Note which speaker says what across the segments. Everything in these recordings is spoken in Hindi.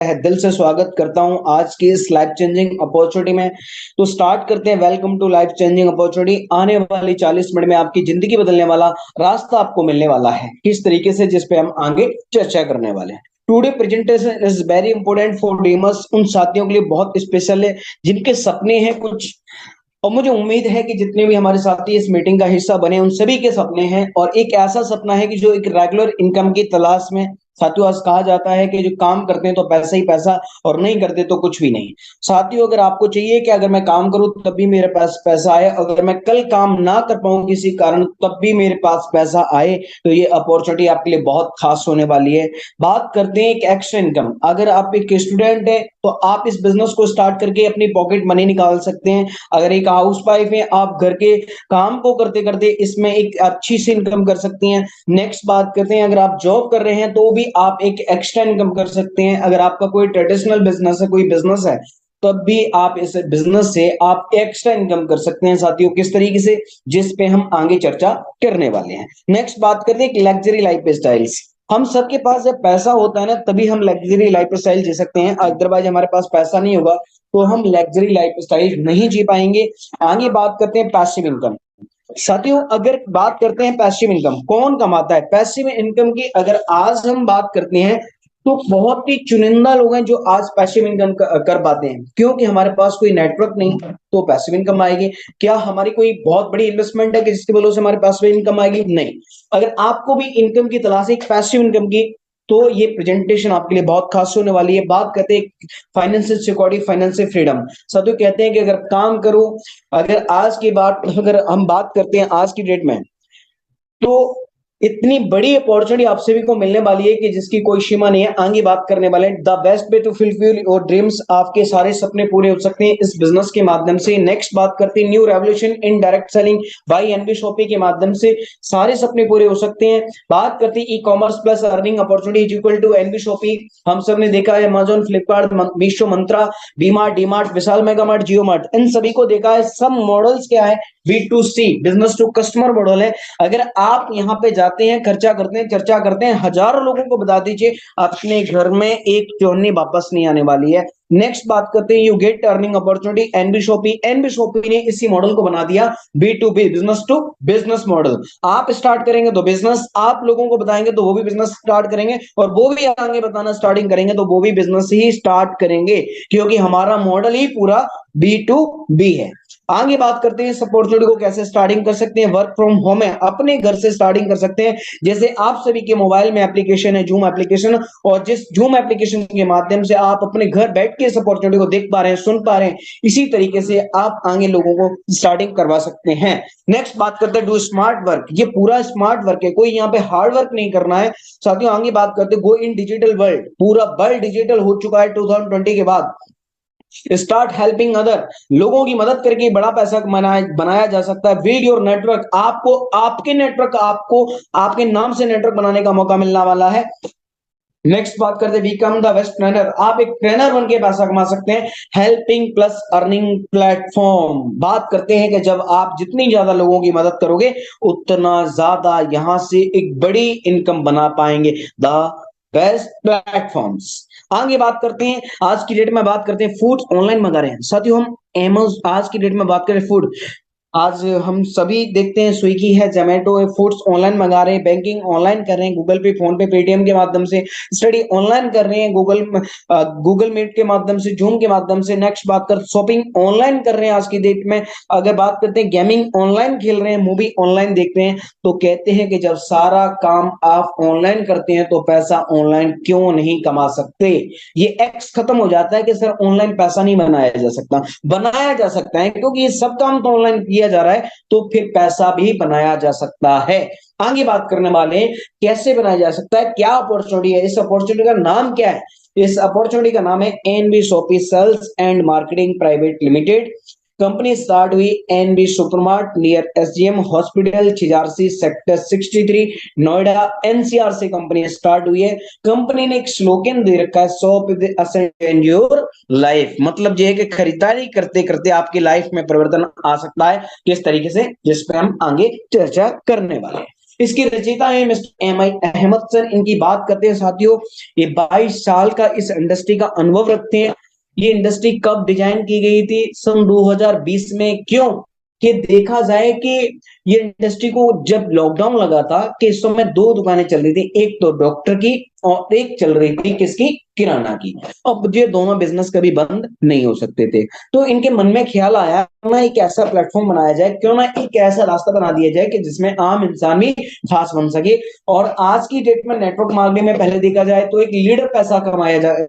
Speaker 1: है दिल से स्वागत करता हूं आज की इस लाइफ चेंजिंग अपॉर्चुनिटी में। तो स्टार्ट करते हैं। Welcome to life changing opportunity. आने वाली 40 मिनट में आपकी जिंदगी बदलने वाला रास्ता आपको मिलने वाला है, किस तरीके से, जिस पे हम आगे चर्चा करने वाले हैं। Today presentation is very important for dreamers, उन साथियों के लिए बहुत स्पेशल है जिनके सपने हैं कुछ। और मुझे उम्मीद है कि जितने भी हमारे साथी इस मीटिंग का हिस्सा बने उन सभी के सपने हैं, और एक ऐसा सपना है कि जो एक रेगुलर इनकम की तलाश में। साथियों, आज कहा जाता है कि जो काम करते हैं तो पैसा ही पैसा, और नहीं करते तो कुछ भी नहीं। साथियों, अगर आपको चाहिए कि अगर मैं काम करूं तब भी मेरे पास पैसा आए, अगर मैं कल काम ना कर पाऊं किसी कारण तब भी मेरे पास पैसा आए, तो ये अपॉर्चुनिटी आपके लिए बहुत खास होने वाली है। बात करते हैं एक एक्स्ट्रा इनकम। अगर आप एक स्टूडेंट है तो आप इस बिजनेस को स्टार्ट करके अपनी पॉकेट मनी निकाल सकते हैं। अगर एक हाउस वाइफ है, आप घर के काम को करते करते इसमें एक अच्छी सी इनकम कर सकती हैं। नेक्स्ट बात करते हैं, अगर आप जॉब कर रहे हैं तो भी आप एक एक्स्ट्रा इनकम कर सकते हैं। अगर आपका कोई ट्रेडिशनल बिजनेस है, कोई बिजनेस है, तब भी आप इस बिजनेस से आप एक्स्ट्रा इनकम कर सकते हैं। साथियों, किस तरीके से, जिस पे हम आगे चर्चा करने वाले हैं। नेक्स्ट बात करते हैं लग्जरी लाइफ स्टाइल्स। हम सबके पास जब पैसा होता है ना, तभी हम लग्जरी लाइफ स्टाइल जी सकते हैं। अदरवाइज हमारे पास पैसा नहीं होगा तो हम लग्जरी लाइफ स्टाइल नहीं जी पाएंगे। आगे बात करते हैं पैसिव इनकम। साथियों, अगर बात करते हैं पैसिव इनकम कौन कमाता है, पैसिव इनकम की अगर आज हम बात करते हैं तो बहुत ही चुनिंदा लोग हैं जो आज पैसिव इनकम कर पाते हैं, क्योंकि हमारे पास कोई नेटवर्क नहीं तो पैसिव इनकम आएगी। क्या हमारी कोई बहुत बड़ी इन्वेस्टमेंट है कि जिसकी वजह से हमारे पास इनकम आएगी? नहीं। अगर आपको भी इनकम की तलाश है, पैसिव इनकम की, तो ये प्रेजेंटेशन आपके लिए बहुत खास होने वाली है। बात करते हैं फाइनेंशियल सिक्योरिटी, फाइनेंशियल फ्रीडम। साथियों, कहते हैं कि अगर काम करो, अगर आज की बात, अगर हम बात करते हैं आज की डेट में, तो इतनी बड़ी अपॉर्चुनिटी आप सभी को मिलने वाली है कि जिसकी कोई सीमा नहीं है। आगे बात करने वाले हैं the best way to fulfil your dreams. आपके सारे सपने पूरे हो सकते हैं इस बिजनेस के माध्यम से। नेक्स्ट बात करते हैं new revolution in direct selling by NB Shoppy के माध्यम से सारे सपने पूरे हो सकते हैं। बात करते हैं e commerce plus earning opportunity is equal to NB Shoppy. हम सब ने देखा है Amazon, Flipkart, Meesho, Myntra, DMart, DMart, Vishal Mega Mart, Jio Mart, इन सभी को देखा है। सब मॉडल्स क्या है? B2C, business to customer model है। अगर आप यहाँ पे जाते हैं, खर्चा करते हैं, चर्चा करते हैं, हजारों लोगों को बता दीजिए अपने घर में एक चोनी वापस नहीं आने वाली है। नेक्स्ट बात करते हैं you get earning opportunity NB Shoppy. NB Shoppy ने इसी मॉडल को बना दिया B2B, business to business model. आप स्टार्ट करेंगे तो बिजनेस, आप लोगों को बताएंगे तो वो भी बिजनेस स्टार्ट करेंगे, और वो भी आगे बताना स्टार्टिंग करेंगे तो वो भी बिजनेस ही स्टार्ट करेंगे, क्योंकि हमारा मॉडल ही पूरा B2B है। आगे बात करते हैं इस अपॉर्चुनिटी को कैसे स्टार्टिंग कर सकते हैं। वर्क फ्रॉम होम है, अपने घर से स्टार्टिंग कर सकते हैं। जैसे आप सभी के मोबाइल में एप्लीकेशन है जूम एप्लीकेशन, और जिस जूम एप्लीकेशन के माध्यम से आप अपने घर बैठ के इस अपॉर्चुनिटी को देख पा रहे हैं, सुन पा रहे हैं, इसी तरीके से आप आगे लोगों को स्टार्टिंग करवा सकते हैं। नेक्स्ट बात करते हैं डू स्मार्ट वर्क। ये पूरा स्मार्ट वर्क है, कोई यहाँ पे हार्ड वर्क नहीं करना है। साथियों, आगे बात करते हैं गो इन डिजिटल वर्ल्ड। पूरा वर्ल्ड डिजिटल हो चुका है 2020 के बाद। स्टार्ट हेल्पिंग अदर, लोगों की मदद करके बड़ा पैसा बनाया जा सकता है। बिल्ड योर नेटवर्क, आपको आपके नेटवर्क, आपको आपके नाम से नेटवर्क बनाने का मौका मिलने वाला है। नेक्स्ट बात करते हैं बिकम द बेस्ट ट्रेनर। आप एक ट्रेनर बन के पैसा कमा सकते हैं। Helping plus earning platform. बात करते हैं कि जब आप जितनी ज्यादा लोगों की मदद करोगे उतना ज्यादा यहां से एक बड़ी इनकम बना पाएंगे। The best platforms. आगे बात करते हैं आज की डेट में, बात करते हैं फूड ऑनलाइन मंगा रहे हैं। साथियों, हम एमेजॉन, आज की डेट में बात करें फूड, आज हम सभी देखते हैं स्विगी है, जोमेटो है, फूड्स ऑनलाइन मंगा रहे हैं, बैंकिंग ऑनलाइन कर रहे हैं, गूगल पे, फोन पे, पेटीएम के माध्यम से, स्टडी ऑनलाइन कर रहे हैं, गूगल मीट के माध्यम से, जूम के माध्यम से। नेक्स्ट बात कर शॉपिंग ऑनलाइन कर रहे हैं आज की डेट में। अगर बात करते हैं गेमिंग ऑनलाइन खेल रहे हैं, मूवी ऑनलाइन देख रहे हैं। तो कहते हैं कि जब सारा काम आप ऑनलाइन करते हैं तो पैसा ऑनलाइन क्यों नहीं कमा सकते। ये एक्स खत्म हो जाता है कि सर ऑनलाइन पैसा नहीं बनाया जा सकता। बनाया जा सकता है, क्योंकि ये सब काम तो ऑनलाइन किया जा रहा है, तो फिर पैसा भी बनाया जा सकता है। आगे बात करने वाले हैं कैसे बनाया जा सकता है, क्या अपॉर्चुनिटी है, इस अपॉर्चुनिटी का नाम क्या है। इस अपॉर्चुनिटी का नाम है NB Shoppy sales and marketing private limited. Company start हुई NB Supermart near SGM hospital, Chhijarsi sector 63, Noida, NCR से कंपनी स्टार्ट हुई है। कंपनी ने एक स्लोगन दे रखा है, shop with ascent in your life. मतलब ये है कि खरीदारी करते करते आपकी लाइफ में परिवर्तन आ सकता है। किस तरीके से, जिस पे हम आगे चर्चा करने वाले हैं। इसके रचयिता है मिस्टर एम आई अहमद सर। इनकी बात करते हैं साथियों, ये 22 साल का इस इंडस्ट्री का अनुभव रखते हैं। ये इंडस्ट्री कब डिजाइन की गई थी? सन 2020 में। क्यों कि देखा जाए कि ये इंडस्ट्री को जब लॉकडाउन लगा था कि इस समय दो दुकानें चल रही थी, एक तो डॉक्टर की और एक चल रही थी किसकी? किराना की। अब ये दोनों बिजनेस कभी बंद नहीं हो सकते थे, तो इनके मन में ख्याल आया क्यों ना एक ऐसा प्लेटफॉर्म बनाया जाए, क्यों ना एक ऐसा रास्ता बना दिया जाए कि जिसमें आम इंसान भी खास बन सके। और आज की डेट में नेटवर्क मार्केटिंग में पहले देखा जाए तो एक लीडर पैसा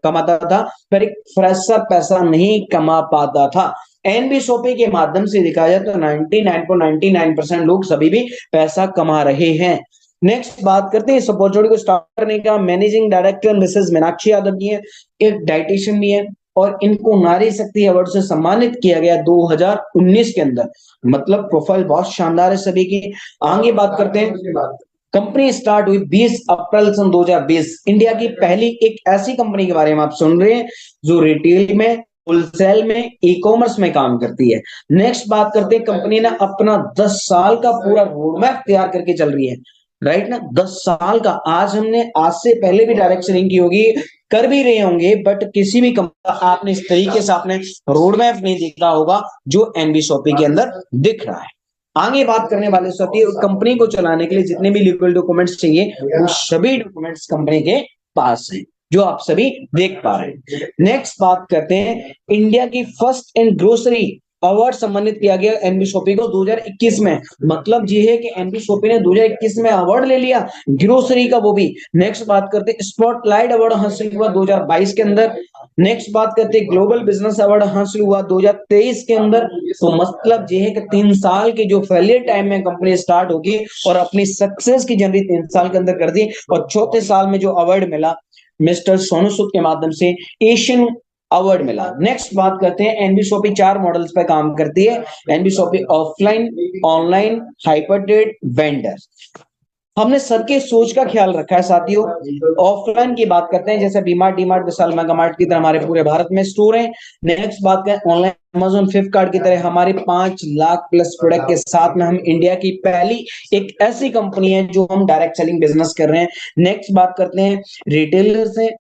Speaker 1: कमाता था, पर एक फ्रेशर पैसा नहीं कमा पाता था। एनबी शॉपिंग के माध्यम से देखा जाए तो 99.99% लोग सभी भी पैसा कमा रहे हैं। नेक्स्ट बात करते हैं इस अपॉर्चुनिटी को स्टार्ट करने का। Managing director Mrs Meenakshi Yadav ji हैं, एक डाइटिशियन भी है, और इनको नारी शक्ति अवार्ड से सम्मानित किया गया 2019 के अंदर। मतलब प्रोफाइल बहुत शानदार है सभी की। आगे बात करते हैं, कंपनी स्टार्ट हुई 20 अप्रैल सन 2020। इंडिया की पहली एक ऐसी कंपनी के बारे में आप सुन रहे हैं जो रिटेल में, होलसेल में, ई कॉमर्स में काम करती है। नेक्स्ट बात करते हैं, कंपनी ने अपना 10 साल का पूरा रोडमैप तैयार करके चल रही है, राइट ना? 10 साल का। आज से पहले भी डायरेक्ट सेलिंग की होगी, कर भी रहे होंगे, बट किसी भी कंपनी आपने इस तरीके से आपने रोडमैप नहीं देखा होगा जो एनबी शॉपिंग के अंदर दिख रहा है। आगे बात करने वाले साथी, कंपनी को चलाने के लिए जितने भी लीगल डॉक्यूमेंट्स चाहिए वो सभी डॉक्यूमेंट्स कंपनी के पास हैं, जो आप सभी देख पा रहे हैं। नेक्स्ट बात करते हैं, इंडिया की फर्स्ट एंड ग्रोसरी अवार्ड सम्मानित किया गया एनबी शॉपी को 2021 में। मतलब ये है कि एनबी शॉपी ने 2021 में अवार्ड ले लिया ग्रोसरी का, वो भी। नेक्स्ट बात करते हैं, स्पॉटलाइट अवार्ड हासिल हुआ 2022 के अंदर। नेक्स्ट बात करते हैं, ग्लोबल बिजनेस अवार्ड हासिल हुआ 2023 के अंदर। तो मतलब ये है कि 3 साल के जो फेलियर टाइम में कंपनी स्टार्ट होगी और अपनी सक्सेस की जर्नी 3 साल के अंदर कर दी, और चौथे साल में जो अवार्ड मिला मिस्टर सोनू सूद के माध्यम से एशियन अवार्ड मिला। नेक्स्ट बात करते हैं, एनबी शॉपी 4 मॉडल्स पे काम करती है। NB Shoppy offline, online, hyper trade, vendor. हमने सबके सोच का ख्याल रखा है साथियों। ऑफलाइन की बात करते हैं, जैसे डीमार्ट, विशाल मेगा मार्ट की तरह हमारे पूरे भारत में स्टोर हैं। नेक्स्ट बात करें ऑनलाइन, अमेजोन, फ्लिपकार्ट की तरह हमारे 5 लाख प्लस प्रोडक्ट के साथ में हम इंडिया की पहली एक ऐसी कंपनी है जो हम डायरेक्ट सेलिंग बिजनेस कर रहे हैं। नेक्स्ट बात करते हैं रिटेलर से।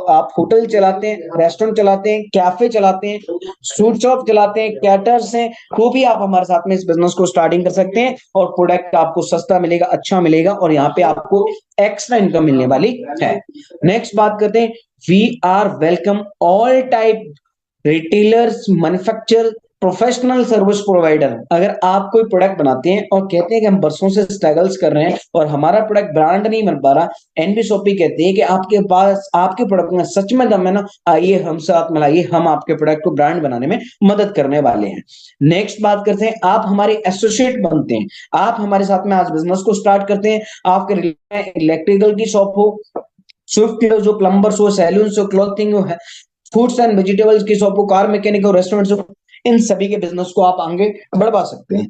Speaker 1: आप होटल चलाते हैं, रेस्टोरेंट चलाते हैं, कैफे चलाते हैं, सूट शॉप चलाते हैं, कैटर्स हैं, तो भी आप हमारे साथ में इस बिजनेस को स्टार्टिंग कर सकते हैं और प्रोडक्ट आपको सस्ता मिलेगा, अच्छा मिलेगा, और यहाँ पे आपको एक्स्ट्रा इनकम मिलने वाली है। नेक्स्ट बात करते हैं, we are welcome all type retailers, manufacture, professional service provider. अगर आप कोई प्रोडक्ट बनाते हैं और कहते हैं कि हम बरसों से स्ट्रगल्स कर रहे हैं और हमारा प्रोडक्ट ब्रांड नहीं बन पा रहा, एनबी शॉपी कहते हैं कि आपके पास आपके प्रोडक्ट में सच में दम है ना, आइए हम साथ मिलाइए, हम आपके प्रोडक्ट को ब्रांड बनाने में मदद करने वाले हैं। नेक्स्ट बात करते हैं, आप हमारे एसोसिएट बनते हैं, आप हमारे साथ में आज बिजनेस को स्टार्ट करते हैं। आपके इलेक्ट्रिकल की शॉप हो, स्विफ्ट जो प्लम्बर्स हो, सैलून हो, क्लॉथिंग हो, फ्रूट्स एंड वेजिटेबल्स की शॉप हो, कार मैकेनिक हो, रेस्टोरेंट हो, इन सभी के बिजनेस को आप आगे बढ़ा सकते हैं।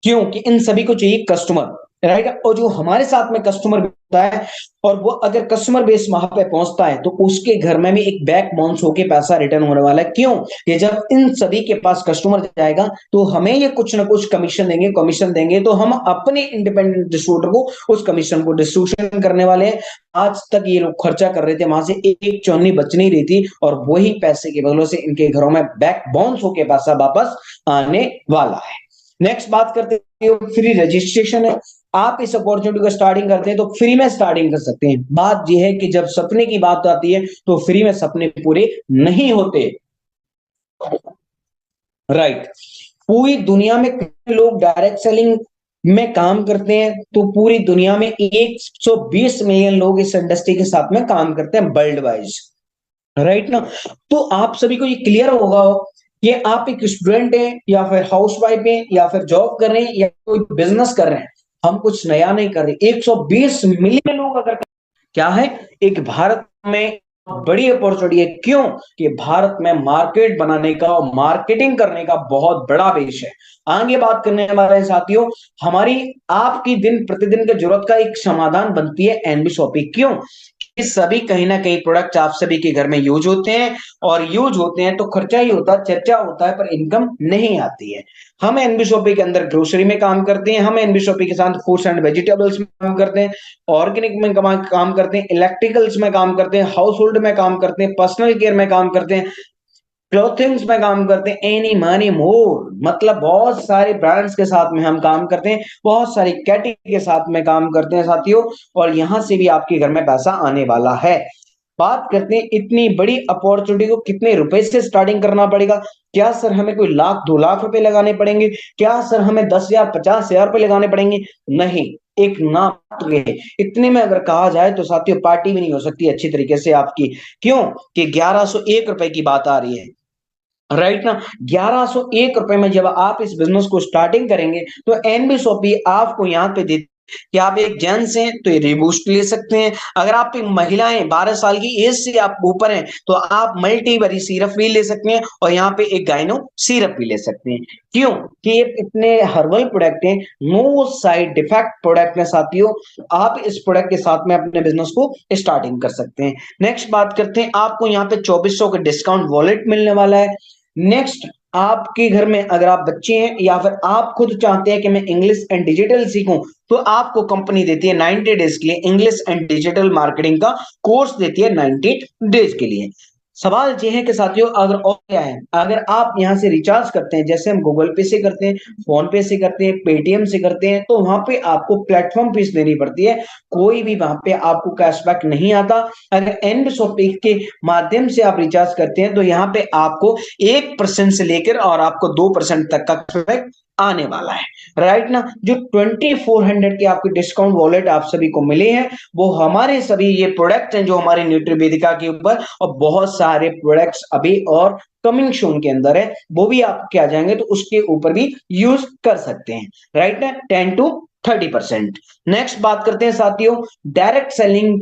Speaker 1: क्योंकि इन सभी को चाहिए कस्टमर, राइट? और जो हमारे साथ में कस्टमर होता है और वो अगर कस्टमर बेस वहां पे पहुंचता है तो उसके घर में भी एक बैक बाउंस होकर पैसा रिटर्न होने वाला है। क्यों? कि जब इन सभी के पास कस्टमर जाएगा तो हमें ये कुछ ना कुछ कमीशन देंगे, तो हम अपने इंडिपेंडेंट डिस्ट्रीब्यूटर को उस कमीशन को डिस्ट्रीब्यूशन करने वाले हैं। आज तक ये लोग खर्चा कर रहे थे, वहां से एक चौनी बच नहीं रही थी, और वही पैसे के बदलों से इनके घरों में बैक बाउंस होकर पैसा वापस आने वाला है। नेक्स्ट बात करते हैं, फ्री रजिस्ट्रेशन है। आप इस अपॉर्चुनिटी को स्टार्टिंग करते हैं तो फ्री में स्टार्टिंग कर सकते हैं। बात यह है कि जब सपने की बात आती है तो फ्री में सपने पूरे नहीं होते, राइट? पूरी दुनिया में लोग डायरेक्ट सेलिंग में काम करते हैं, तो पूरी दुनिया में 120 मिलियन लोग इस इंडस्ट्री के साथ में काम करते हैं वर्ल्ड वाइज, राइट ना? तो आप सभी को ये क्लियर होगा कि आप एक स्टूडेंट हैं या फिर हाउस वाइफ हैं या फिर जॉब कर रहे हैं या कोई बिजनेस कर रहे हैं, हम कुछ नया नहीं कर रहे। 120 मिलियन लोग अगर क्या है, एक भारत में बड़ी अपॉर्चुनिटी है। क्यों? कि भारत में मार्केट बनाने का और मार्केटिंग करने का बहुत बड़ा बेस है। आगे बात करने वाले साथियों, हमारी आपकी दिन प्रतिदिन की जरूरत का एक समाधान बनती है एनबी शॉपी। क्यों? ये सभी कहीं ना कहीं प्रोडक्ट आप सभी के घर में यूज होते हैं, और यूज होते हैं तो खर्चा ही होता है, चर्चा होता है, पर इनकम नहीं आती है। हम एनबी शॉपी के अंदर ग्रोसरी में काम करते हैं, हम एनबी शॉपी के साथ फ्रूट्स एंड वेजिटेबल्स में काम करते हैं, ऑर्गेनिक में काम करते हैं, इलेक्ट्रिकल्स में काम करते हैं, हाउस होल्ड में काम करते हैं, पर्सनल केयर में काम करते हैं, क्लोथिंग्स में काम करते हैं, एनी मनी मोर, मतलब बहुत सारे ब्रांड्स के साथ में हम काम करते हैं, बहुत सारी कैटेगरी के साथ में काम करते हैं साथियों, और यहां से भी आपके घर में पैसा आने वाला है। बात करते हैं इतनी बड़ी अपॉर्चुनिटी को कितने रुपए से स्टार्टिंग करना पड़ेगा। क्या सर हमें कोई लाख 2 लाख रुपए लगाने पड़ेंगे? क्या सर हमें 10,000 50,000 रुपए लगाने पड़ेंगे? नहीं, एक नाम इतने में अगर कहा जाए तो साथियों पार्टी भी नहीं हो सकती अच्छी तरीके से आपकी। क्यों? कि 1101 रुपए की बात आ रही है, राइट ना। 1101 रुपए में जब आप इस बिजनेस को स्टार्टिंग करेंगे तो एनबी शॉपी आपको यहाँ पे दे कि आप एक जेंट्स हैं तो ये रिबूस्ट ले सकते हैं, अगर आप एक महिलाएं 12 साल की एज से आप ऊपर हैं तो आप मल्टीबरी सिरप भी ले सकते हैं, और यहाँ पे एक गाइनो सिरप भी ले सकते हैं। क्यों? कि ये इतने हर्बल प्रोडक्ट हैं, नो साइड इफेक्ट प्रोडक्ट है साथियों। आप इस प्रोडक्ट के साथ में अपने बिजनेस को स्टार्टिंग कर सकते हैं। नेक्स्ट बात करते हैं, आपको यहाँ पे 2400 का डिस्काउंट वॉलेट मिलने वाला है। नेक्स्ट, आपके घर में अगर आप बच्चे हैं या फिर आप खुद चाहते हैं कि मैं इंग्लिश एंड डिजिटल सीखूं, तो आपको कंपनी देती है 90 डेज के लिए इंग्लिश एंड डिजिटल मार्केटिंग का कोर्स देती है 90 डेज के लिए। सवाल यह है कि साथियों अगर और क्या है, अगर आप यहां से रिचार्ज करते हैं, जैसे हम गूगल पे से करते हैं, फोन पे से करते हैं, पेटीएम से करते हैं, तो वहां पे आपको प्लेटफॉर्म फीस देनी पड़ती है, कोई भी वहां पे आपको कैशबैक नहीं आता। अगर एंड शॉपिंग के माध्यम से आप रिचार्ज करते हैं तो यहाँ पे आपको 1% से लेकर और आपको 2% तक का कैशबैक आने वाला है, राइट ना। जो 2400 के आपके डिस्काउंट वॉलेट आप सभी को मिले हैं, वो हमारे सभी ये प्रोडक्ट हैं जो हमारे न्यूट्रीवेदिका के ऊपर, और बहुत सारे प्रोडक्ट्स अभी और कमिंग सून के अंदर है, वो भी आप क्या जाएंगे तो उसके ऊपर भी यूज कर सकते हैं, राइट ना। 10 to 30%। नेक्स्ट बात करते हैं साथियों, डायरेक्ट सेलिंग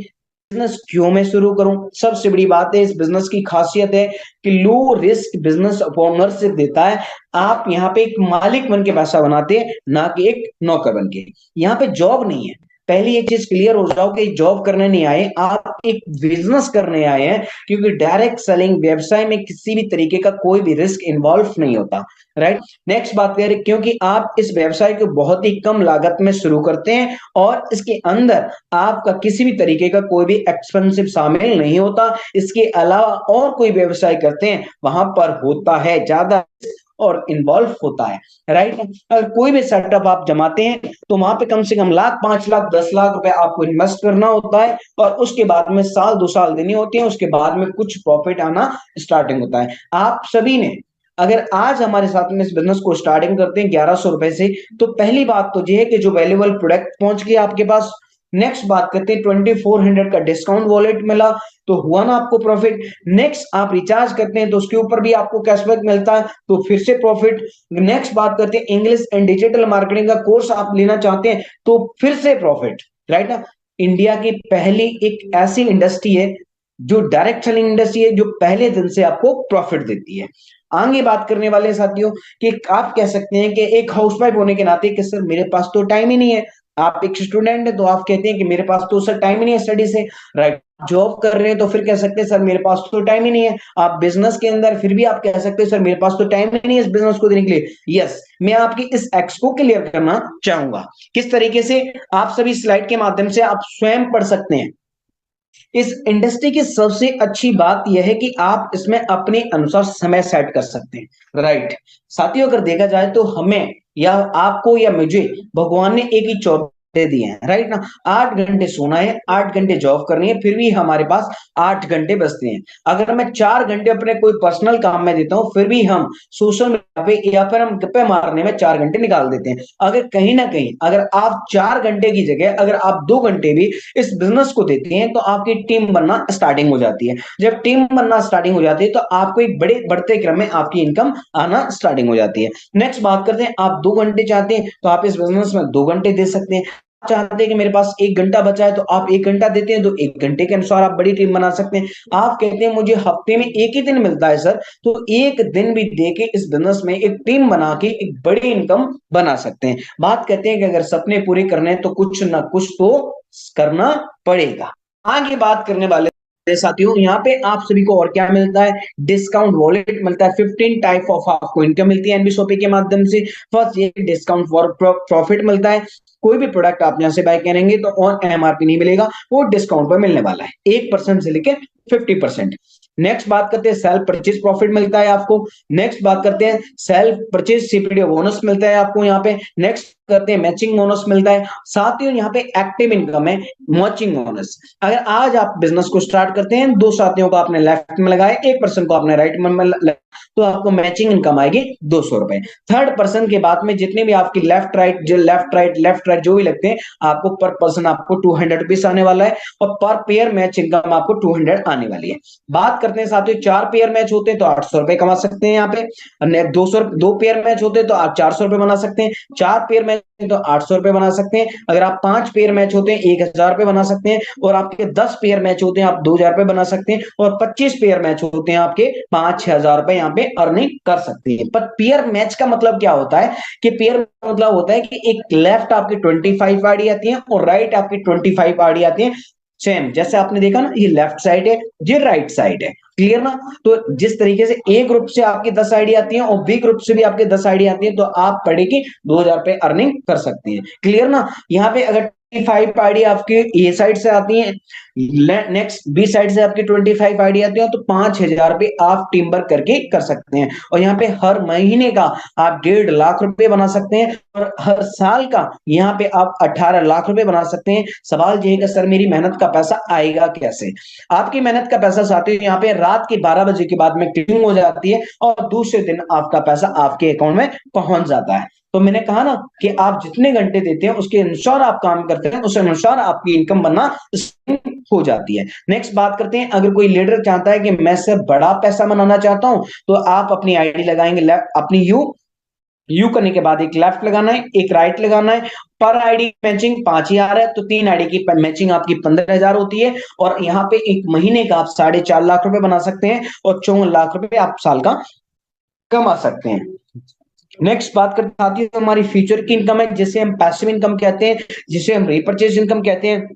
Speaker 1: बिजनेस क्यों मैं शुरू करूं। सबसे बड़ी बात है इस बिजनेस की खासियत है कि लो रिस्क बिजनेस ओनरशिप देता है। आप यहाँ पे एक मालिक बन के पैसा बनाते हैं, ना कि एक नौकर बन के। यहाँ पे जॉब नहीं है, पहली एक चीज क्लियर हो जाओ कि जॉब करने नहीं आए, आप एक बिजनेस करने आए हैं, क्योंकि डायरेक्ट सेलिंग व्यवसाय में किसी भी तरीके का कोई भी रिस्क इन्वॉल्व नहीं होता, राइट। नेक्स्ट बात करें, क्योंकि आप इस व्यवसाय को बहुत ही कम लागत में शुरू करते हैं और इसके अंदर आपका किसी भी तरीके का कोई भी एक्सपेंसिव शामिल नहीं होता। इसके अलावा और कोई व्यवसाय करते हैं वहां पर होता है ज्यादा और इन्वॉल्व होता है, राइट। अगर कोई भी सेटअप आप जमाते हैं तो वहां पे कम से कम लाख 5 लाख 10 लाख रुपए आपको इन्वेस्ट करना होता है, और उसके बाद में साल 2 साल देनी होती है, उसके बाद में कुछ प्रॉफिट आना स्टार्टिंग होता है। आप सभी ने अगर आज हमारे साथ में इस बिजनेस को स्टार्टिंग करते हैं 1100 रुपए से, तो पहली बात तो यह है कि जो वैल्यूएबल प्रोडक्ट पहुंच गया आपके पास। नेक्स्ट बात करते हैं 2400 का डिस्काउंट वॉलेट मिला, तो हुआ ना आपको प्रॉफिट। नेक्स्ट आप रिचार्ज करते हैं तो उसके ऊपर भी आपको कैशबैक मिलता है, तो फिर से प्रॉफिट। नेक्स्ट बात करते हैं इंग्लिश एंड डिजिटल मार्केटिंग का कोर्स आप लेना चाहते हैं तो फिर से प्रॉफिट, राइट ना। इंडिया की पहली एक ऐसी इंडस्ट्री है जो डायरेक्ट सेलिंग इंडस्ट्री है जो पहले दिन से आपको प्रॉफिट देती है। आगे बात करने वाले साथियों कि आप कह सकते हैं कि एक हाउसवाइफ होने के नाते कि सर मेरे पास तो टाइम ही नहीं है। आप एक स्टूडेंट है तो आप कहते हैं कि मेरे पास तो सर टाइम ही नहीं है स्टडी से, राइट। जॉब कर रहे हैं तो फिर कह सकते हैं सर मेरे पास तो टाइम ही नहीं है। आप बिजनेस के अंदर फिर भी आप कह सकते हैं सर मेरे पास तो टाइम ही नहीं है इस बिजनेस को देने के लिए। यस, मैं आपकी इस एक्स को क्लियर करना चाहूंगा। किस तरीके से, आप सभी स्लाइड के माध्यम से आप स्वयं पढ़ सकते हैं। इस इंडस्ट्री की सबसे अच्छी बात यह है कि आप इसमें अपने अनुसार समय सेट कर सकते हैं, राइट। साथियों अगर देखा जाए तो हमें या आपको या मुझे भगवान ने एक ही 24 घंटे दिए हैं, राइट ना। 8 घंटे सोना है, 8 घंटे जॉब करनी है, फिर भी हमारे पास 8 घंटे बचते हैं। अगर मैं 4 घंटे अपने कोई पर्सनल काम में देता हूं फिर भी हम सोशल मीडिया पे या फिर हम गप्पे मारने में 4 घंटे निकाल देते हैं। अगर कहीं ना कहीं अगर आप 4 घंटे की जगह अगर आप 2 घंटे भी इस बिजनेस को देते हैं तो आपकी टीम बनना स्टार्टिंग हो जाती है। जब टीम बनना स्टार्टिंग हो जाती है तो आपको एक बड़े बढ़ते क्रम में आपकी इनकम आना स्टार्टिंग हो जाती है। नेक्स्ट बात करते हैं, आप 2 घंटे चाहते हैं तो आप इस बिजनेस में 2 घंटे दे सकते हैं। चाहते हैं कि मेरे पास 1 घंटा बचा है तो आप 1 घंटा देते हैं, तो 1 घंटे के अनुसार आप बड़ी टीम बना सकते हैं। आप कहते हैं मुझे हफ्ते में एक ही दिन मिलता है सर, तो एक दिन भी देके इस बिजनेस में एक टीम बना के एक बड़ी इनकम बना सकते हैं। बात कहते हैं कि अगर सपने पूरे करने हैं तो कुछ ना कुछ तो करना पड़ेगा। आगे बात करने वाले साथियों, यहाँ पे आप सभी को और क्या मिलता है, डिस्काउंट वॉलेट मिलता है। 15 टाइप ऑफ आपको इनकम मिलती है एनबीशॉपी के माध्यम से। फर्स्ट ये डिस्काउंट फॉर प्रॉफिट मिलता है। कोई भी प्रोडक्ट आप यहाँ से बाय करेंगे तो ऑन एमआरपी नहीं मिलेगा, वो डिस्काउंट पर मिलने वाला है 1% से लेकर 50%। नेक्स्ट बात करते हैं सेल्फ परचेज प्रॉफिट मिलता है आपको। नेक्स्ट बात करते हैं सेल्फ परचेज सीपीडीओ बोनस मिलता है आपको यहाँ पे। नेक्स्ट करते हैं मैचिंग बोनस मिलता है। साथ ही यहाँ पे एक्टिव इनकम है, मैचिंग बोनस। अगर आज आप बिजनेस को स्टार्ट करते हैं, दो साथियों को आपने लेफ्ट में लगाया, एक पर्सन को आपने राइट में लगाया, तो आपको मैचिंग इनकम आएगी 200 रुपए। थर्ड पर्सन के बाद में जितने भी आपकी लेफ्ट राइट जो भी लगते हैं, आपको पर पर्सन आपको 200 रुपीज आने वाला है, और पर पेयर मैच इनकम आपको 200 आने वाली है। बात करते हैं साथियों, 4 पेयर मैच होते हैं तो 800 रुपए कमा सकते हैं यहाँ पे। 2 पेयर मैच होते हैं तो आप 400 रुपए बना सकते हैं। 4 पेयर मैच तो 800 रुपए बना सकते हैं। अगर आप 5 पेयर मैच होते हैं 1000 रुपए बना सकते हैं। और आपके 10 पेयर मैच होते हैं आप 2000 रुपए बना सकते हैं। और 25 पेयर मैच होते हैं आपके 5-6000 रुपए यहाँ पे अर्निंग कर सकते हैं। पर पेयर मैच का मतलब क्या होता है, कि पेयर मतलब होता है कि एक लेफ्ट आपकी 25 आईडी आती है और राइट आपकी 25 आईडी आती है। सेम जैसे आपने देखा ना, ये लेफ्ट साइड है, ये राइट साइड है। क्लियर ना। तो जिस तरीके से ए ग्रुप से आपकी 10 आईडी आती है और बी ग्रुप से भी आपके 10 आईडी आती है, तो आप पढ़े की 2000 रुपए अर्निंग कर सकते हैं। क्लियर ना। यहाँ पे अगर 25 आईडी आपकी ए साइड से आती है, नेक्स्ट बी साइड से आपकी 25 आईडी आती है, तो 5000 रुपए आप टीम वर्क करके कर सकते हैं। और यहाँ पे हर महीने का आप 1.5 लाख रुपए बना सकते हैं, और हर साल का यहाँ पे आप 18 लाख रुपए बना सकते हैं। सवाल ये है कि सर मेरी मेहनत का पैसा आएगा कैसे। आपकी मेहनत का पैसा साथियों यहाँ पे रात के 12 बजे के बाद में क्लियरिंग हो जाती है, और दूसरे दिन आपका पैसा आपके अकाउंट में पहुंच जाता है। तो मैंने कहा ना कि आप जितने घंटे देते हैं उसके अनुसार आप काम करते हैं, उस अनुसार आपकी इनकम बनना हो जाती है। नेक्स्ट बात करते हैं, अगर कोई लीडर चाहता है कि मैं से बड़ा पैसा बनाना चाहता हूं, तो आप अपनी आईडी लगाएंगे, अपनी यू करने के बाद एक लेफ्ट लगाना है, एक राइट लगाना है। पर आईडी मैचिंग 5000 है, तो 3 आईडी की मैचिंग आपकी 15,000 होती है। और यहाँ पे एक महीने का आप 4.5 लाख रुपए बना सकते हैं, और 54 लाख रुपए आप साल का कमा सकते हैं। नेक्स्ट बात करते हैं आती है हमारी फ्यूचर की इनकम है, जिसे हम पैसिव इनकम कहते हैं, जिसे हम रीपरचेज इनकम कहते हैं।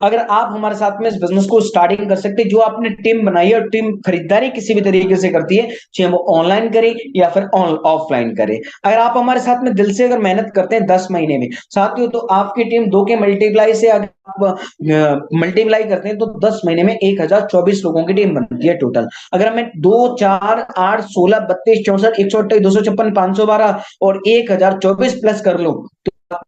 Speaker 1: अगर आप हमारे साथ में इस बिजनेस को स्टार्टिंग कर सकते हैं, जो आपने टीम बनाई है और टीम खरीदारी किसी भी तरीके से करती है, चाहे वो ऑनलाइन करे या फिर ऑफलाइन करे। अगर आप हमारे साथ में दिल से अगर मेहनत करते हैं 10 महीने में साथियों, तो आपकी टीम 2 के मल्टीप्लाई से अगर आप मल्टीप्लाई करते हैं तो 10 महीने में 1024 लोगों की टीम बनती है टोटल। अगर मैं 2 4 8 16 32 64 128 256 512 और 1024 प्लस कर लूं,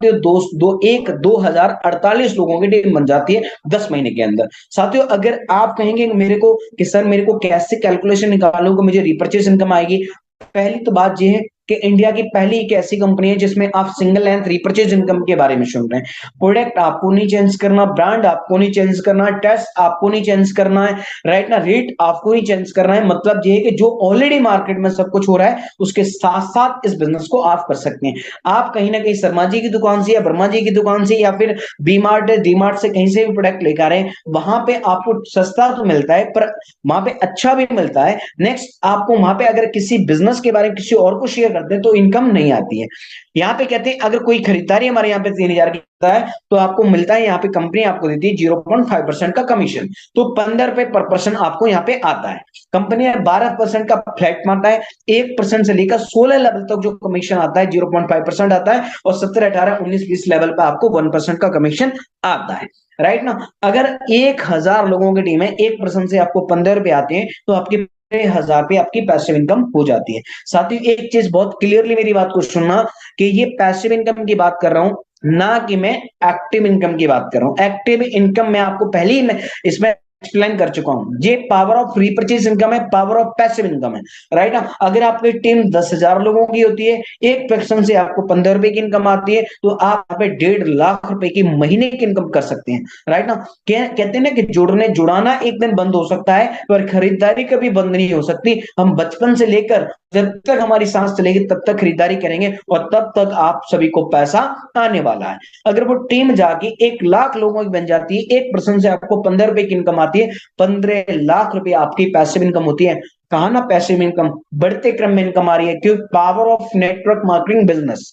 Speaker 1: तो दो एक 2048 लोगों की टीम बन जाती है 10 महीने के अंदर। साथियों अगर आप कहेंगे मेरे को कि सर मेरे को कैसे कैलकुलेशन निकालूं कि मुझे रिपर्चेस इनकम आएगी, पहली तो बात यह है कि इंडिया की पहली एक ऐसी कंपनी है जिसमें आप सिंगल लेंथ रिपर्चेज इनकम के बारे में सुन रहे हैं। प्रोडक्ट आपको नहीं चेंज करना, ब्रांड आपको नहीं चेंज करना, टेस्ट आपको नहीं चेंज करना है, राइट ना, रेट आपको नहीं चेंज करना है। मतलब ये है कि जो ऑलरेडी मार्केट में सब कुछ हो रहा है उसके साथ साथ इस बिजनेस को आप कर सकते हैं। आप कहीं ना कहीं शर्मा जी की दुकान से या वर्मा जी की दुकान से या फिर बी मार्ट डी मार्ट से कहीं से भी प्रोडक्ट लेकर आ रहे हैं, वहां पे आपको सस्ता तो मिलता है पर वहां पे अच्छा भी मिलता है। नेक्स्ट आपको वहां पे अगर किसी बिजनेस के बारे में किसी और को शेयर करते हैं तो इनकम नहीं आती है। यहाँ पे कहते हैं अगर कोई खरीदारी हमारे यहाँ पे 3000 की करता है तो आपको मिलता है, यहाँ पे कंपनी आपको देती है 0.5% का कमीशन। तो 15 रुपए पर पर्सन आपको यहाँ पे आता है। कंपनी 12% का फ्लैट मारता है, 1% से लेकर 16 लेवल तक जो कमीशन आता है 0.5% आता है, और 17 18 19 20 लेवल पर आपको 1% का कमीशन आता है, राइट ना। अगर 1000 लोगों की टीम है, 1% से आपको 15 रुपए आते हैं, तो आपकी 1000 पे आपकी पैसिव इनकम हो जाती है। साथ ही एक चीज बहुत क्लियरली मेरी बात को सुनना कि ये पैसिव इनकम की बात कर रहा हूं, ना कि मैं एक्टिव इनकम की बात कर रहा हूं। एक्टिव इनकम मैं आपको पहले ही इसमें एक्सप्लेन कर चुका हूं। ये पावर ऑफ रिपर्चेज इनकम है, पावर ऑफ पैसिव इनकम है, राइट ना। अगर आपकी टीम 10,000 लोगों की होती है, एक पर्सन से आपको 15 रुपए की इनकम आती है, तो आप यहाँ पे 1.5 लाख रुपए की महीने की इनकम कर सकते हैं, राइट ना। कहते हैं ना कि जुड़ाना एक दिन बंद हो सकता है पर खरीदारी कभी बंद नहीं हो सकती। हम बचपन से लेकर जब तक हमारी सांस चलेगी तब तक खरीदारी करेंगे, और तब तक आप सभी को पैसा आने वाला है। अगर वो टीम जाके 1 लाख लोगों की बन जाती है, 1% से आपको 15 रुपए की इनकम आती है, 15 लाख रुपए आपकी पैसिव इनकम होती है। कहा ना पैसिव इनकम बढ़ते क्रम में इनकम आ रही है, क्योंकि power of network marketing business.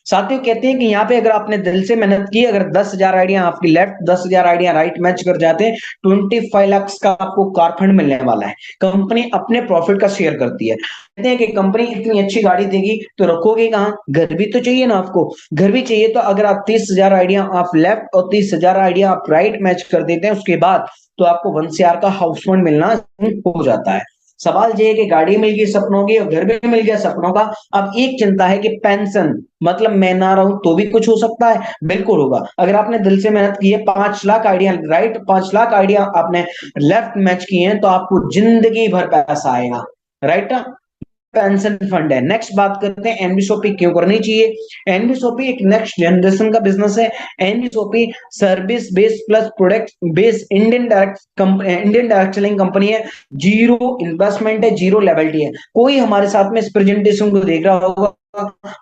Speaker 1: साथियों कहते हैं कि यहाँ पे अगर आपने दिल से मेहनत की, अगर 10,000 आइडिया आपकी लेफ्ट, 10,000 आइडिया राइट मैच कर जाते हैं, 25 लाख का आपको कार फंड मिलने वाला है। कंपनी अपने प्रॉफिट का शेयर करती है। कहते हैं कि कंपनी इतनी अच्छी गाड़ी देगी तो रखोगे कहाँ, घर भी तो चाहिए ना आपको। घर भी चाहिए, तो अगर आप 30,000 आइडिया आप लेफ्ट और 30,000 आइडिया आप राइट मैच कर देते हैं, उसके बाद तो आपको 1 CR का हाउस फंड मिलना हो जाता है। सवाल ये है कि गाड़ी मिल गई सपनों की और घर भी मिल गया सपनों का। अब एक चिंता है कि पेंशन, मतलब मैं ना रहूं तो भी कुछ हो सकता है। बिल्कुल होगा। अगर आपने दिल से मेहनत की है, 5 lakh idea right, 5 lakh idea आपने लेफ्ट मैच किए हैं, तो आपको जिंदगी भर पैसा आएगा। राइट ना। पेंशन फंड है। नेक्स्ट बात करते हैं एनबीएसओपी क्यों करनी चाहिए। एनबीएसओपी एक नेक्स्ट जनरेशन का बिजनेस है। NBSOP service based plus product based Indian direct selling company है। जीरो इन्वेस्टमेंट है, जीरो लेवलिटी है। कोई हमारे साथ में इस प्रेजेंटेशन को देख रहा होगा,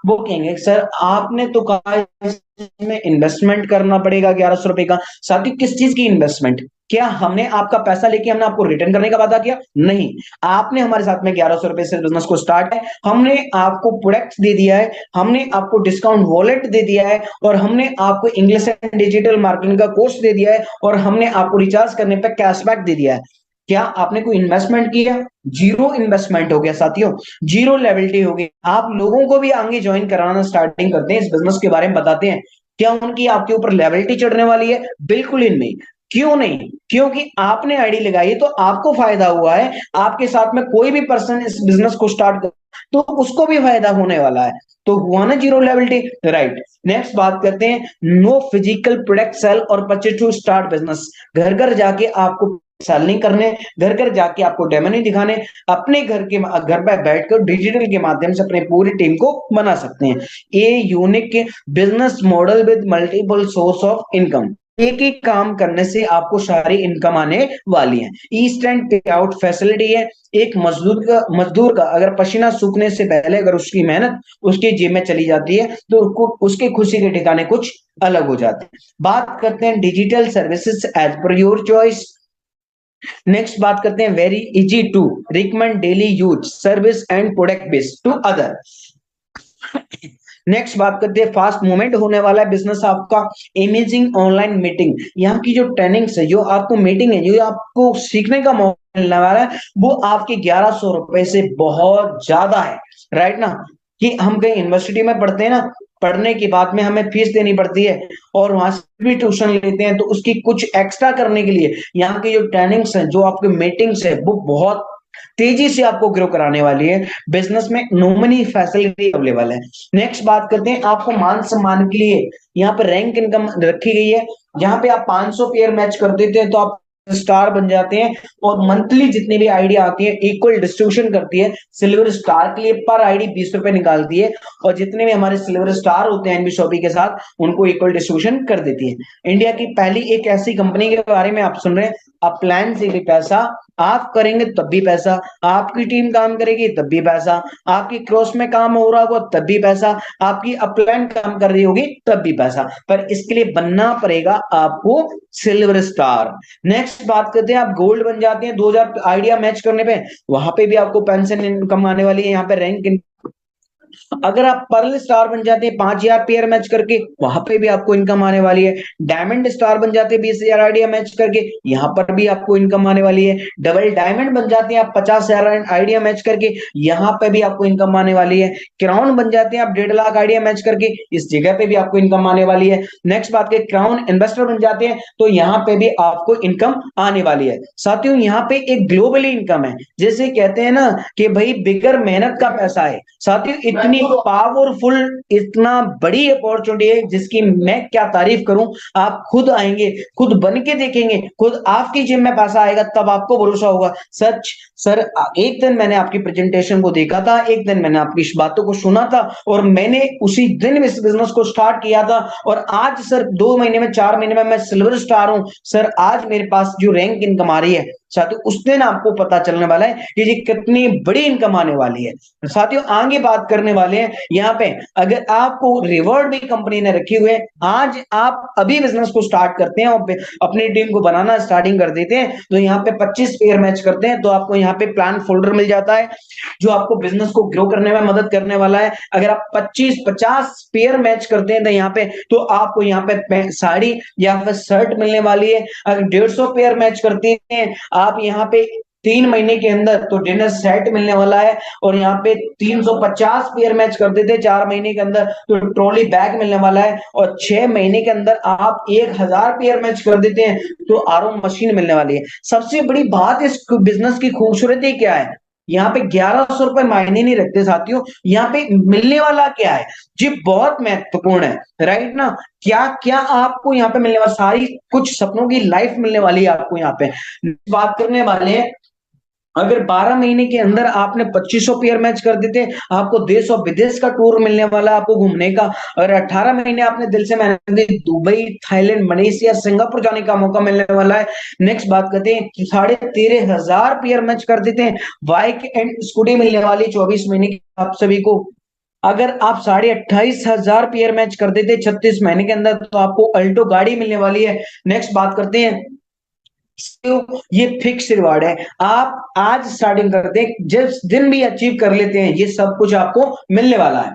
Speaker 1: वो कहेंगे सर आपने तो कहा इसमें इन्वेस्टमेंट करना पड़ेगा 1100 रुपए का। साथियों किस चीज की इन्वेस्टमेंट? क्या हमने आपका पैसा लेके हमने आपको रिटर्न करने का वादा किया? नहीं। आपने हमारे साथ में 1100 रुपए से बिजनेस को स्टार्ट है, हमने आपको प्रोडक्ट्स दे दिया है, हमने आपको डिस्काउंट वॉलेट दे दिया है, और हमने आपको इंग्लिश एंड डिजिटल मार्केटिंग का कोर्स दे दिया है, और हमने आपको रिचार्ज करने पर कैशबैक दे दिया है। क्या आपने कोई इन्वेस्टमेंट किया? जीरो इन्वेस्टमेंट हो गया साथियों, जीरो लेवलिटी हो गई। आप लोगों को भी आगे ज्वाइन कराना स्टार्टिंग करते हैं, इस बिजनेस के बारे में बताते हैं। क्या उनकी आपके ऊपर लेवलिटी चढ़ने वाली है? बिल्कुल ही नहीं। क्यों नहीं? क्योंकि आपने आईडी लगाई तो आपको फायदा हुआ है, आपके साथ में कोई भी पर्सन इस बिजनेस को स्टार्ट कर तो उसको भी फायदा होने वाला है। तो हुआ ना जीरो लेवलिटी। राइट। नेक्स्ट बात करते हैं नो फिजिकल प्रोडक्ट सेल और परचेज टू स्टार्ट बिजनेस। घर घर जाके आपको सेल नहीं करने, घर घर जाके आपको डेमो नहीं दिखाने, अपने घर पर बैठकर डिजिटल के माध्यम से अपने पूरी टीम को बना सकते हैं। A unique business model with multiple source of income. एक एक काम करने से आपको सारी इनकम आने वाली है। इंस्टेंट पे आउट फैसिलिटी है। एक मजदूर का अगर पसीना सूखने से पहले अगर उसकी मेहनत उसकी जेब में चली जाती है, तो उसके खुशी के ठिकाने कुछ अलग हो जाते हैं। बात करते हैं digital services as per your choice. Next बात करते हैं very easy to recommend daily use service and product based to other. Next बात करते हैं फास्ट मूवमेंट होने वाला है बिजनेस आपका। इमेजिंग ऑनलाइन मीटिंग, यहाँ की जो ट्रेनिंग्स है, जो आपको मीटिंग है, जो आपको सीखने का मौका मिलने वाला है, वो आपके 1100 रुपए से बहुत ज्यादा है। राइट ना। कि हम कहीं यूनिवर्सिटी में पढ़ते हैं ना, पढ़ने के बाद में हमें फीस देनी पड़ती है, और वहां से भी ट्यूशन लेते हैं, तो उसकी कुछ एक्स्ट्रा करने के लिए यहाँ की जो ट्रेनिंग्स है, जो आपके मीटिंग्स है, वो बहुत तेजी से आपको ग्रो कराने वाली है। बिजनेस में नॉमिनी फैसिलिटी अवेलेबल है। नेक्स्ट बात करते हैं आपको मान सम्मान के लिए यहाँ पर रैंक इनकम रखी गई है। जहां पे आप 500 पेयर मैच कर देते हैं तो आप स्टार बन जाते हैं, और मंथली जितनी भी आईडिया आती है इक्वल डिस्ट्रीब्यूशन करती है। सिल्वर स्टार के लिए पर आईडी 20 रुपए निकालती है, और जितने भी हमारे सिल्वर स्टार होते हैं एनबी शॉपी के साथ, उनको इक्वल डिस्ट्रीब्यूशन कर देती है। इंडिया की पहली एक ऐसी कंपनी के बारे में आप सुन रहे हैं, अपलायंस से भी पैसा, आप करेंगे तब भी पैसा, आपकी टीम काम करेगी तब भी पैसा, आपकी क्रॉस में काम हो रहा होगा तब भी पैसा, आपकी अपलाइन काम कर रही होगी तब भी पैसा। पर इसके लिए बनना पड़ेगा आपको सिल्वर स्टार। नेक्स्ट बात करते हैं आप गोल्ड बन जाते हैं 2000 आइडिया मैच करने पे, वहां पे भी आपको पेंशन इनकम आने वाली है। यहाँ पे रैंक, अगर आप पर्ल स्टार बन जाते हैं 5,000 पेयर मैच करके, वहां पे भी आपको इनकम आने वाली है। डायमंड स्टार बन जाते हैं 20,000 आइडिया मैच करके, यहाँ पर भी आपको इनकम आने वाली है। डबल डायमंड बन जाते हैं आप 50,000 आइडिया मैच करके, यहाँ पे भी आपको इनकम आने वाली है। क्राउन बन जाते हैं आप 1.5 लाख आइडिया मैच करके, इस जगह पे भी आपको इनकम आने वाली है। नेक्स्ट बात करें क्राउन इन्वेस्टर बन जाते हैं तो यहाँ पे भी आपको इनकम आने वाली है। साथियों यहाँ पे एक ग्लोबली इनकम है, जैसे कहते हैं ना कि भाई बिगर मेहनत का पैसा है। साथियों इतनी पावरफुल, इतना बड़ी अपॉर्चुनिटी है जिसकी मैं क्या तारीफ करूं। आप खुद आएंगे, खुद बन के देखेंगे, खुद आपकी जेब में पैसा आएगा, तब आपको भरोसा होगा। सच सर, एक दिन मैंने आपकी प्रेजेंटेशन को देखा था, एक दिन मैंने आपकी इस बातों को सुना था, और मैंने उसी दिन इस बिजनेस को स्टार्ट किया था, और आज सर 2 महीने में 4 महीने में मैं सिल्वर स्टार हूं। सर आज मेरे पास जो रैंक इनकम आ रही है, साथियों उस दिन आपको पता चलने वाला है कि ये कितनी बड़ी इनकम आने वाली है। साथियों आगे बात करने वाले हैं यहाँ पे, अगर आपको रिवॉर्ड भी कंपनी ने रखी हुई है, आज आप अभी बिजनेस को स्टार्ट करते हैं और अपनी टीम को बनाना स्टार्टिंग कर देते हैं, तो यहाँ पे 25 पेयर मैच करते हैं, तो आपको यहाँ पे प्लान फोल्डर मिल जाता है जो आपको बिजनेस को ग्रो करने में मदद करने वाला है। अगर आप 25-50 पेयर मैच करते हैं तो यहाँ पे, तो आपको यहाँ पे साड़ी या फिर शर्ट मिलने वाली है। अगर 150 पेयर मैच करते हैं आप यहाँ पे 3 महीने के अंदर, तो डिनर सेट मिलने वाला है। और यहाँ पे 350 पेयर मैच कर देते हैं 4 महीने के अंदर, तो ट्रॉली बैग मिलने वाला है। और 6 महीने के अंदर आप 1000 पेयर मैच कर देते हैं तो आरओ मशीन मिलने वाली है। सबसे बड़ी बात इस बिजनेस की खूबसूरती क्या है, यहाँ पे 1100 रुपए मायने नहीं रखते साथियों, यहाँ पे मिलने वाला क्या है जी बहुत महत्वपूर्ण है, राइट ना। क्या क्या आपको यहाँ पे मिलने वाला, सारी कुछ सपनों की लाइफ मिलने वाली है आपको। यहाँ पे बात करने वाले हैं, अगर 12 महीने के अंदर आपने 2500 पेयर मैच कर देते, आपको देश और विदेश का टूर मिलने वाला आपको घूमने का। और 18 महीने आपने दिल से मेहनत की, दुबई, थाईलैंड, मलेशिया, सिंगापुर जाने का मौका मिलने वाला है। नेक्स्ट बात करते हैं, 13,500 पेयर मैच कर देते हैं, बाइक एंड स्कूटी मिलने वाली 24 महीने की आप सभी को। अगर आप 28,500 पेयर मैच कर देते 36 महीने के अंदर, तो आपको अल्टो गाड़ी मिलने वाली है। नेक्स्ट बात करते हैं, ये फिक्स रिवार्ड है, आप आज स्टार्टिंग करते हैं, जिस दिन भी अचीव कर लेते हैं ये सब कुछ आपको मिलने वाला है।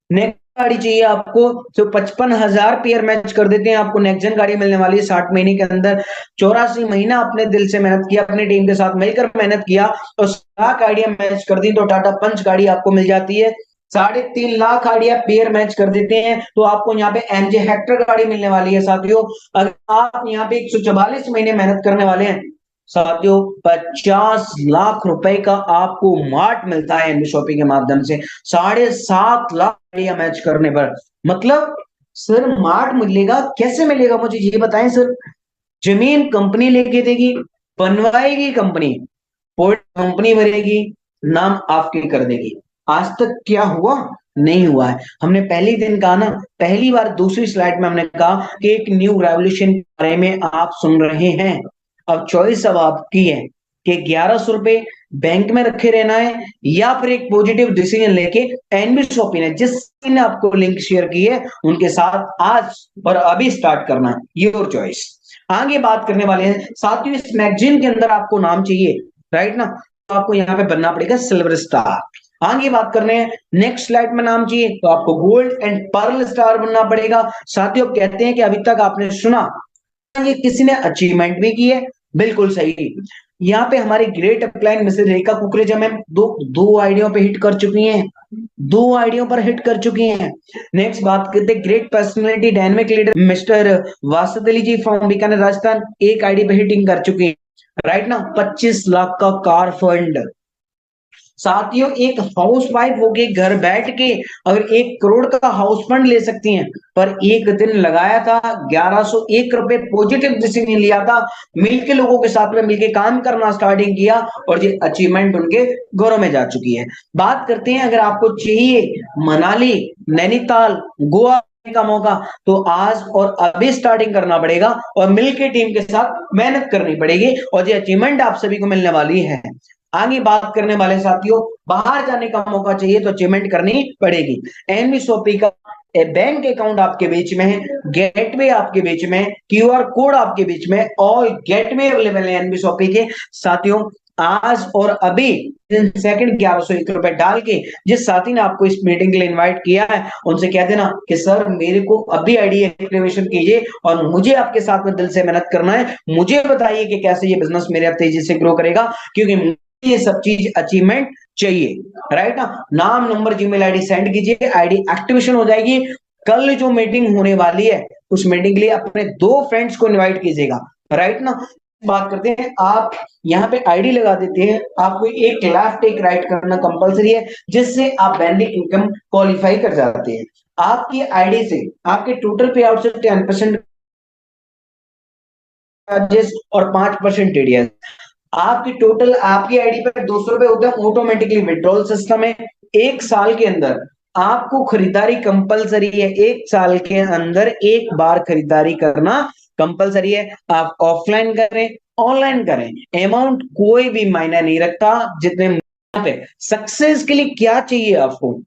Speaker 1: नेक्स्ट गाड़ी चाहिए आपको, तो 55,000 पेयर मैच कर देते हैं, आपको नेक्स्ट जेन गाड़ी मिलने वाली है 60 महीने के अंदर। 84 महीना अपने दिल से मेहनत किया, अपनी टीम के साथ मिलकर मेहनत किया, तो 60 गाड़ियां मैच कर दी तो टाटा पंच गाड़ी आपको मिल जाती है। 3.5 लाख गाड़ियां पेयर मैच कर देते हैं तो आपको यहाँ पे एमजे हेक्टर गाड़ी मिलने वाली है साथियों। अगर आप यहाँ पे 144 महीने मेहनत करने वाले हैं साथियों, 50 लाख रुपए का आपको मार्ट मिलता है एनबी शॉपिंग के माध्यम से, 7.5 लाख गाड़ियां मैच करने पर। मतलब सर मार्ट मिलेगा, कैसे मिलेगा मुझे ये बताएं सर। जमीन कंपनी लेके देगी, बनवाएगी कंपनी, पोर्ट कंपनी भरेगी, नाम आपके कर देगी। आज तक क्या हुआ, नहीं हुआ है। हमने पहली दिन कहा ना, पहली बार दूसरी स्लाइड में हमने कहा कि एक न्यू रेवोल्यूशन के बारे में आप सुन रहे हैं। अब चॉइस अब आपकी है कि 1100 रुपए बैंक में रखे रहना है या फिर एक पॉजिटिव डिसीजन लेके एनबी शॉपिंग ने जिसने आपको लिंक शेयर की है उनके साथ आज और अभी स्टार्ट करना है, योर चॉइस। आगे बात करने वाले हैं साथियों, इस मैगजीन के अंदर आपको नाम चाहिए, राइट ना, तो आपको यहाँ पे बनना पड़ेगा सिल्वर स्टार। आगे बात कर रहे हैं, नेक्स्ट स्लाइड में नाम चाहिए तो आपको गोल्ड एंड पर्ल स्टार बनना पड़ेगा। साथियों कहते हैं कि अभी तक आपने सुना ये किसी ने अचीवमेंट भी की है, बिल्कुल सही। यहाँ पे हमारी ग्रेट अपलाइन मिसेज रेखा कुकरेजा मैम दो आइडियो पे हिट कर चुकी हैं, 2 आइडियो पर हिट कर चुकी हैं। नेक्स्ट बात करते हैं, great personality dynamic leader mister Wasad Ali ji from Bikaner Rajasthan, एक आईडी पे हिटिंग कर चुकी है, राइट ना। 25 लाख का कार फंड साथियों, एक हाउस वाइफ होके घर बैठ के अगर 1 करोड़ का हाउस फंड ले सकती हैं, पर एक दिन लगाया था 1101 रुपए, पॉजिटिव डिसीजन लिया था, मिलके लोगों के साथ में मिलके काम करना स्टार्टिंग किया और ये अचीवमेंट उनके घरों में जा चुकी है। बात करते हैं, अगर आपको चाहिए मनाली, नैनीताल, गोवा का मौका, तो आज और अभी स्टार्टिंग करना पड़ेगा और मिलके टीम के साथ मेहनत करनी पड़ेगी और ये अचीवमेंट आप सभी को मिलने वाली है। आगे बात करने वाले साथियों, बाहर जाने का मौका चाहिए तो अचीवमेंट करनी पड़ेगी। एनबी शॉपी का बैंक अकाउंट आपके बीच में है, गेटवे आपके बीच में, क्यूआर कोड आपके बीच में, और गेटवे अवेलेबल है एनबी शॉपी के साथियों। आज और अभी सेकंड 1101 रुपए डाल के जिस साथी ने आपको इस मीटिंग के लिए इनवाइट किया है उनसे कह देना कि सर मेरे को अभी आईडी एक्टिवेशन कीजिए और मुझे आपके साथ में दिल से मेहनत करना है, मुझे बताइए कि कैसे ये बिजनेस मेरे तेजी से ग्रो करेगा, क्योंकि ये सब चीज अचीवमेंट चाहिए, राइट ना। नाम, नंबर, जीमेल आईडी सेंड कीजिए, आईडी एक्टिवेशन हो जाएगी। कल जो मीटिंग होने वाली है उस मीटिंग के लिए अपने 2 फ्रेंड्स को इनवाइट कीजिएगा, राइट ना। बात करते हैं, आप यहाँ पे आईडी लगा देते हैं, आपको एक लेफ्ट एक राइट करना कंपलसरी है जिससे आप बैंडिंग इनकम क्वालिफाई कर जाते हैं। आपकी आईडी से आपके टोटल पे आउट से 10% चार्जेस और 5% टीडीएस, आपकी टोटल आपकी आईडी पर 200 रुपए होते हैं, ऑटोमेटिकली विड्रॉल सिस्टम है। 1 साल के अंदर आपको खरीदारी कंपलसरी है, 1 साल के अंदर 1 बार खरीदारी करना कंपलसरी है। आप ऑफलाइन करें ऑनलाइन करें, अमाउंट कोई भी मायने नहीं रखता। जितने सक्सेस के लिए क्या चाहिए आपको,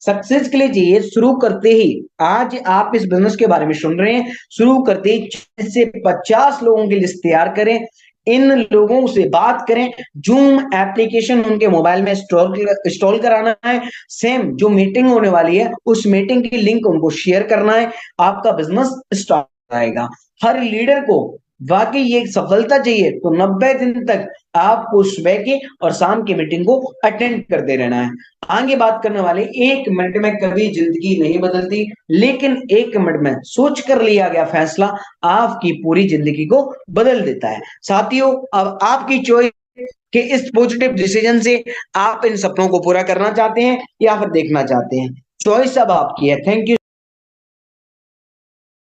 Speaker 1: सक्सेस के लिए चाहिए शुरू करते ही, आज आप इस बिजनेस के बारे में सुन रहे हैं, शुरू करते ही 40 से 50 लोगों की लिस्ट तैयार करें, इन लोगों से बात करें, जूम एप्लीकेशन उनके मोबाइल में इंस्टॉल कराना है, सेम जो मीटिंग होने वाली है उस मीटिंग की लिंक उनको शेयर करना है, आपका बिजनेस स्टार्ट आएगा। हर लीडर को वाकई ये सफलता चाहिए तो 90 दिन तक आपको सुबह की और शाम की मीटिंग को अटेंड करते रहना है। आगे बात करने वाले, 1 मिनट में कभी जिंदगी नहीं बदलती, लेकिन 1 मिनट में सोच कर लिया गया फैसला आपकी पूरी जिंदगी को बदल देता है। साथियों, अब आपकी चॉइस कि इस पॉजिटिव डिसीजन से आप इन सपनों को पूरा करना चाहते हैं या फिर देखना चाहते हैं, चॉइस अब आपकी है। Thank you.